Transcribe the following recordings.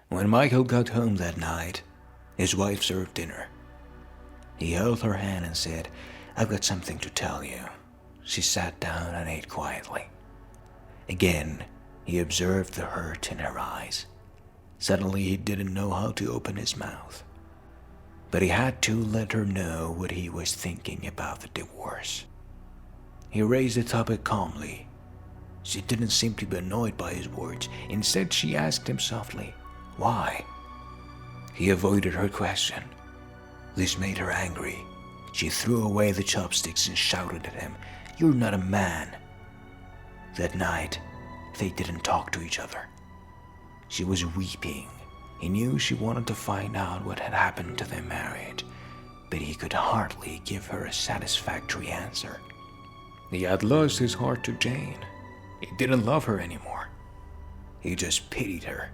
When Michael got home that night, his wife served dinner. He held her hand and said, "I've got something to tell you." She sat down and ate quietly. Again, he observed the hurt in her eyes. Suddenly, he didn't know how to open his mouth. But he had to let her know what he was thinking about the divorce. He raised the topic calmly. She didn't seem to be annoyed by his words. Instead, she asked him softly, "Why?" He avoided her question. This made her angry. She threw away the chopsticks and shouted at him, "You're not a man." That night, they didn't talk to each other. She was weeping. He knew she wanted to find out what had happened to their marriage, but he could hardly give her a satisfactory answer. He had lost his heart to Jane. He didn't love her anymore. He just pitied her.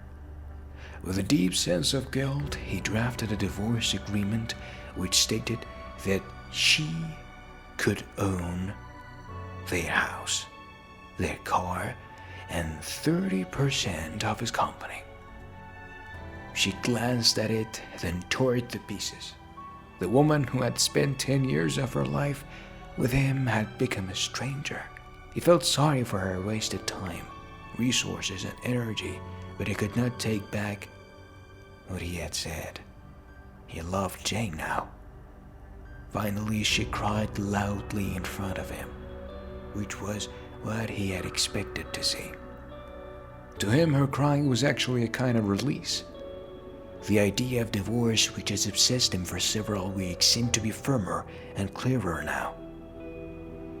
With a deep sense of guilt, he drafted a divorce agreement which stated that she could own their house, their car, and 30% of his company. She glanced at it, then tore it to pieces. The woman who had spent 10 years of her life with him had become a stranger. He felt sorry for her wasted time, resources, and energy, but he could not take back what he had said. He loved Jane now. Finally, she cried loudly in front of him, which was what he had expected to see. To him, her crying was actually a kind of release. The idea of divorce, which has obsessed him for several weeks, seemed to be firmer and clearer now.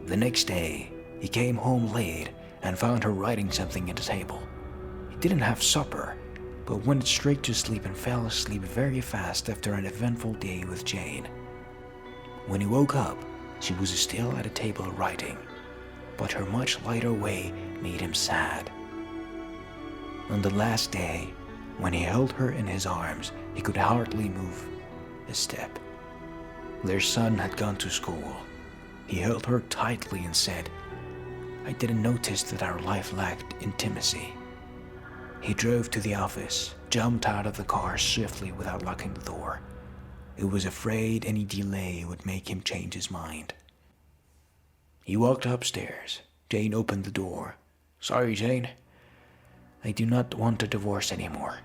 The next day, he came home late and found her writing something at the table. He didn't have supper, but went straight to sleep and fell asleep very fast after an eventful day with Jane. When he woke up, she was still at a table writing, but her much lighter way made him sad. On the last day, when he held her in his arms, he could hardly move a step. Their son had gone to school. He held her tightly and said, "I didn't notice that our life lacked intimacy." He drove to the office, jumped out of the car swiftly without locking the door. He was afraid any delay would make him change his mind. He walked upstairs. Jane opened the door. "Sorry, Jane. I do not want a divorce anymore."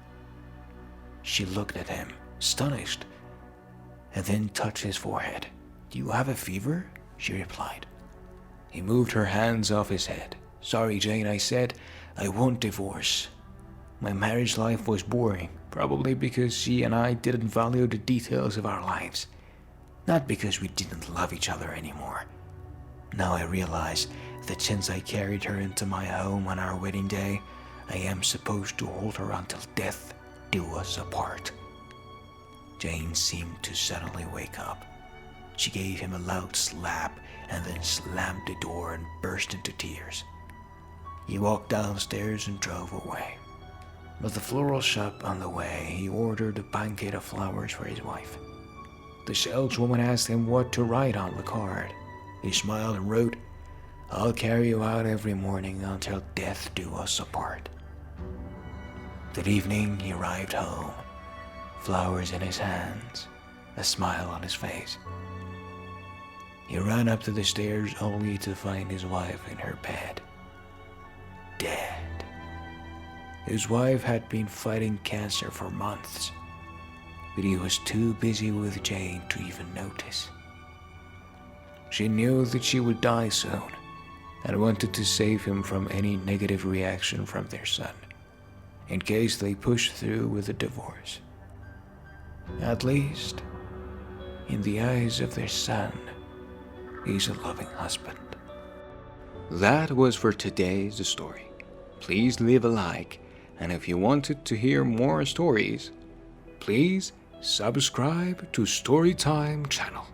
She looked at him, astonished, and then touched his forehead. "Do you have a fever?" she replied. He moved her hands off his head. "Sorry, Jane," I said. "I won't divorce. My marriage life was boring, probably because she and I didn't value the details of our lives. Not because we didn't love each other anymore. Now I realize that since I carried her into my home on our wedding day, I am supposed to hold her until death do us apart." Jane seemed to suddenly wake up. She gave him a loud slap and then slammed the door and burst into tears. He walked downstairs and drove away. At the floral shop on the way, he ordered a bouquet of flowers for his wife. The saleswoman asked him what to write on the card. He smiled and wrote, "I'll carry you out every morning until death do us apart." That evening, he arrived home, flowers in his hands, a smile on his face. He ran up to the stairs only to find his wife in her bed, dead. His wife had been fighting cancer for months, but he was too busy with Jane to even notice. She knew that she would die soon and wanted to save him from any negative reaction from their son, in case they pushed through with a divorce. At least, in the eyes of their son, he's a loving husband. That was for today's story. Please leave a like, and if you wanted to hear more stories, please subscribe to Storytime channel.